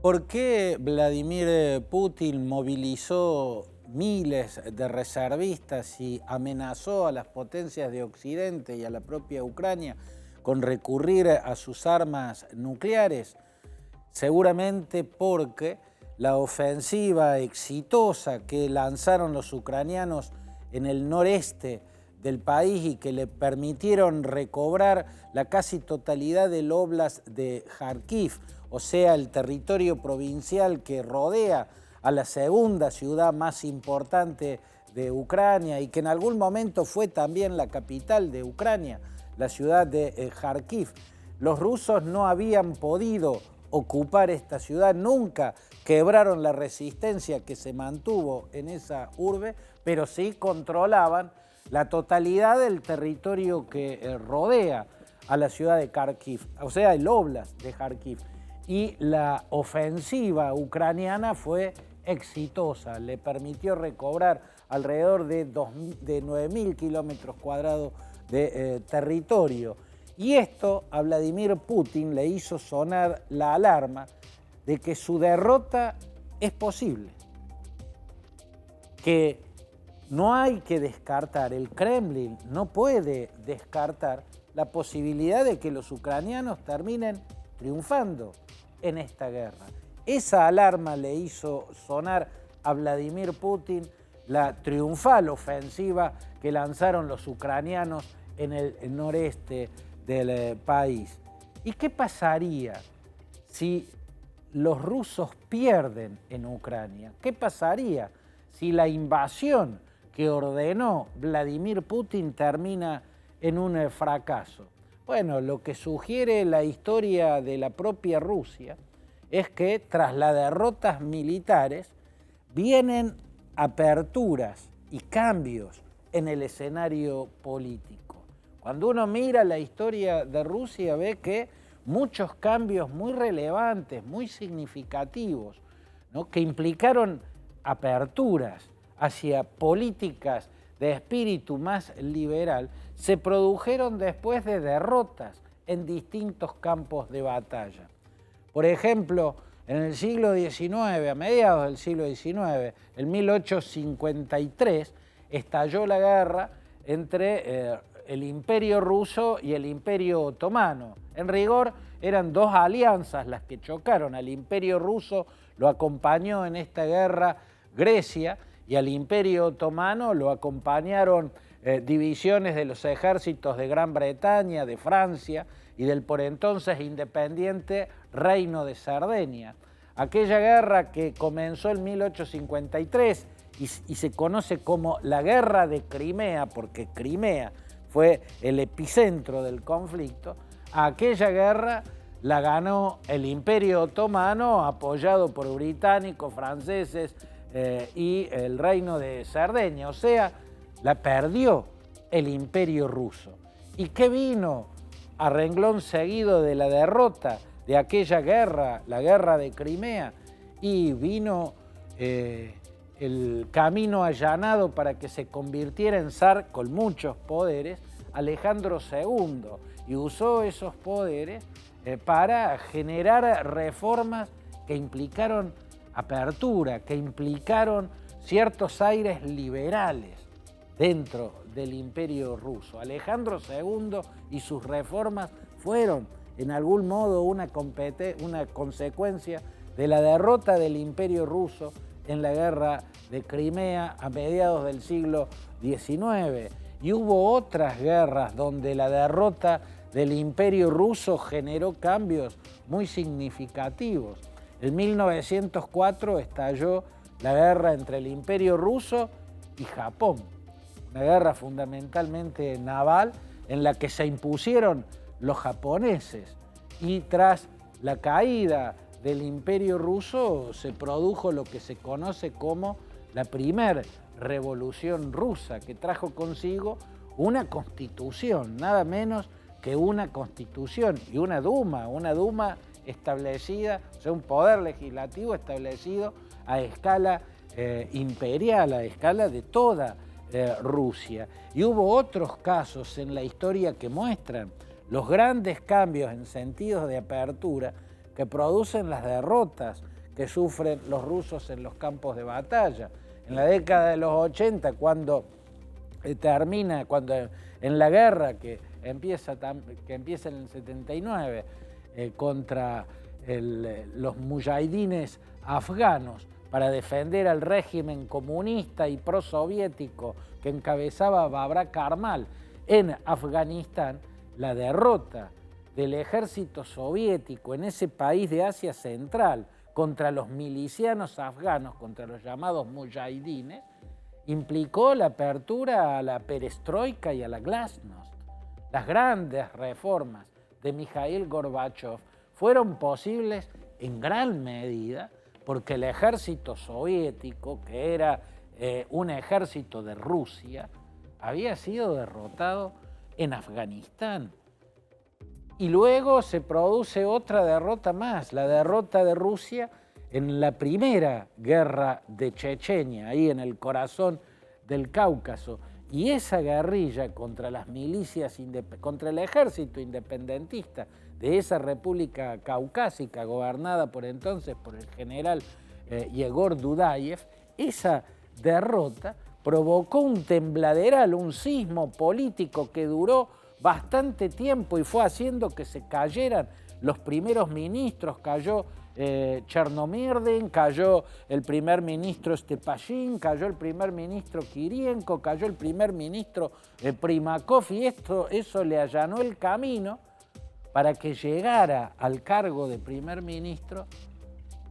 ¿Por qué Vladimir Putin movilizó miles de reservistas y amenazó a las potencias de Occidente y a la propia Ucrania con recurrir a sus armas nucleares? Seguramente porque la ofensiva exitosa que lanzaron los ucranianos en el noreste del país y que le permitieron recobrar la casi totalidad del óblast de Kharkiv, o sea, el territorio provincial que rodea a la segunda ciudad más importante de Ucrania y que en algún momento fue también la capital de Ucrania, la ciudad de Kharkiv. Los rusos no habían podido ocupar esta ciudad, nunca quebraron la resistencia que se mantuvo en esa urbe, pero sí controlaban la totalidad del territorio que rodea a la ciudad de Kharkiv, o sea, el óblast de Kharkiv. Y la ofensiva ucraniana fue exitosa, le permitió recobrar alrededor de 9.000 kilómetros cuadrados de territorio. Y esto a Vladimir Putin le hizo sonar la alarma de que su derrota es posible, que no hay que descartar, el Kremlin no puede descartar la posibilidad de que los ucranianos terminen triunfando en esta guerra. Esa alarma le hizo sonar a Vladimir Putin la triunfal ofensiva que lanzaron los ucranianos en el noreste del país. ¿Y qué pasaría si los rusos pierden en Ucrania? ¿Qué pasaría si la invasión que ordenó Vladimir Putin termina en un fracaso? Bueno, lo que sugiere la historia de la propia Rusia es que tras las derrotas militares vienen aperturas y cambios en el escenario político. Cuando uno mira la historia de Rusia ve que muchos cambios muy relevantes, muy significativos, ¿no?, que implicaron aperturas hacia políticas de espíritu más liberal, se produjeron después de derrotas en distintos campos de batalla. Por ejemplo, en el siglo XIX, a mediados del siglo XIX, en 1853, estalló la guerra entre el Imperio Ruso y el Imperio Otomano. En rigor, eran dos alianzas las que chocaron. Al Imperio Ruso lo acompañó en esta guerra Grecia y al Imperio Otomano lo acompañaron divisiones de los ejércitos de Gran Bretaña, de Francia y del por entonces independiente Reino de Cerdeña. Aquella guerra que comenzó en 1853 y se conoce como la Guerra de Crimea, porque Crimea fue el epicentro del conflicto, aquella guerra la ganó el Imperio Otomano apoyado por británicos, franceses y el Reino de Cerdeña, o sea, la perdió el Imperio Ruso. ¿Y qué vino a renglón seguido de la derrota de aquella guerra, la Guerra de Crimea? Y vino el camino allanado para que se convirtiera en zar con muchos poderes, Alejandro II, y usó esos poderes para generar reformas que implicaron apertura, que implicaron ciertos aires liberales dentro del Imperio Ruso. Alejandro II y sus reformas fueron en algún modo una consecuencia de la derrota del Imperio Ruso en la Guerra de Crimea a mediados del siglo XIX. Y hubo otras guerras donde la derrota del Imperio Ruso generó cambios muy significativos. En 1904 estalló la guerra entre el Imperio Ruso y Japón, una guerra fundamentalmente naval en la que se impusieron los japoneses, y tras la caída del Imperio Ruso se produjo lo que se conoce como la primera revolución rusa, que trajo consigo una constitución, nada menos que una constitución y una Duma establecida, o sea, un poder legislativo establecido a escala imperial, a escala de toda Rusia. Y hubo otros casos en la historia que muestran los grandes cambios en sentidos de apertura que producen las derrotas que sufren los rusos en los campos de batalla. En la década de los 80, cuando en la guerra que empieza en el 79 contra los mujahidines afganos para defender al régimen comunista y prosoviético que encabezaba Babrak Karmal en Afganistán, la derrota del ejército soviético en ese país de Asia Central contra los milicianos afganos, contra los llamados mujahidines, implicó la apertura a la perestroika y a la glasnost. Las grandes reformas de Mikhail Gorbachev fueron posibles en gran medida porque el ejército soviético, que era un ejército de Rusia, había sido derrotado en Afganistán. Y luego se produce otra derrota más, la derrota de Rusia en la primera guerra de Chechenia, ahí en el corazón del Cáucaso. Y esa guerrilla contra las milicias, contra el ejército independentista de esa república caucásica, gobernada por entonces por el general Yegor Dudayev, esa derrota provocó un tembladeral, un sismo político que duró bastante tiempo y fue haciendo que se cayeran los primeros ministros. Cayó Chernomyrdin, cayó el primer ministro Stepashin, cayó el primer ministro Kirienko, cayó el primer ministro Primakov, y eso le allanó el camino para que llegara al cargo de primer ministro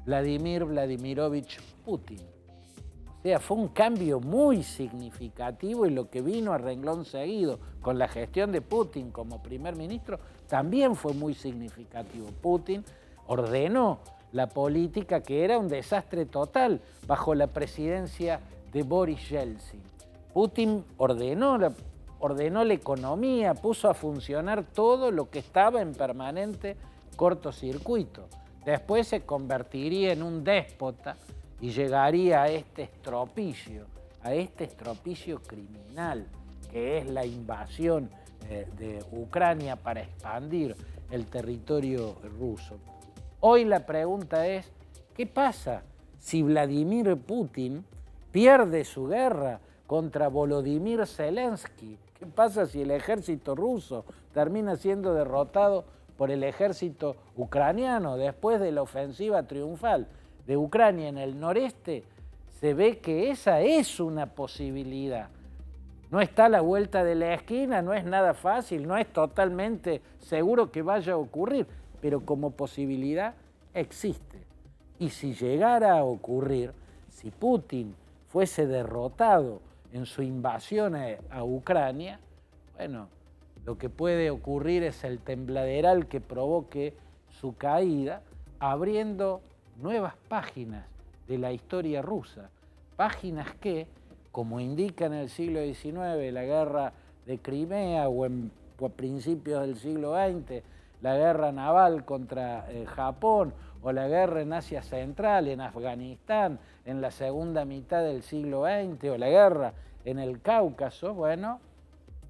Vladimir Vladimirovich Putin. O sea, fue un cambio muy significativo, y lo que vino a renglón seguido con la gestión de Putin como primer ministro también fue muy significativo. Putin ordenó la política, que era un desastre total bajo la presidencia de Boris Yeltsin. Putin ordenó la economía, puso a funcionar todo lo que estaba en permanente cortocircuito. Después se convertiría en un déspota y llegaría a este estropicio criminal, que es la invasión de Ucrania para expandir el territorio ruso. Hoy la pregunta es, ¿qué pasa si Vladimir Putin pierde su guerra contra Volodymyr Zelensky? ¿Qué pasa si el ejército ruso termina siendo derrotado por el ejército ucraniano después de la ofensiva triunfal de Ucrania en el noreste? Se ve que esa es una posibilidad. No está a la vuelta de la esquina, no es nada fácil, no es totalmente seguro que vaya a ocurrir, pero como posibilidad existe. Y si llegara a ocurrir, si Putin fuese derrotado en su invasión a Ucrania, bueno, lo que puede ocurrir es el tembladeral que provoque su caída, abriendo nuevas páginas de la historia rusa, páginas que, como indica en el siglo XIX la guerra de Crimea o a principios del siglo XX, la guerra naval contra Japón, o la guerra en Asia Central, en Afganistán, en la segunda mitad del siglo XX, o la guerra en el Cáucaso, bueno,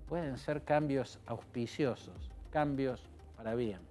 pueden ser cambios auspiciosos, cambios para bien.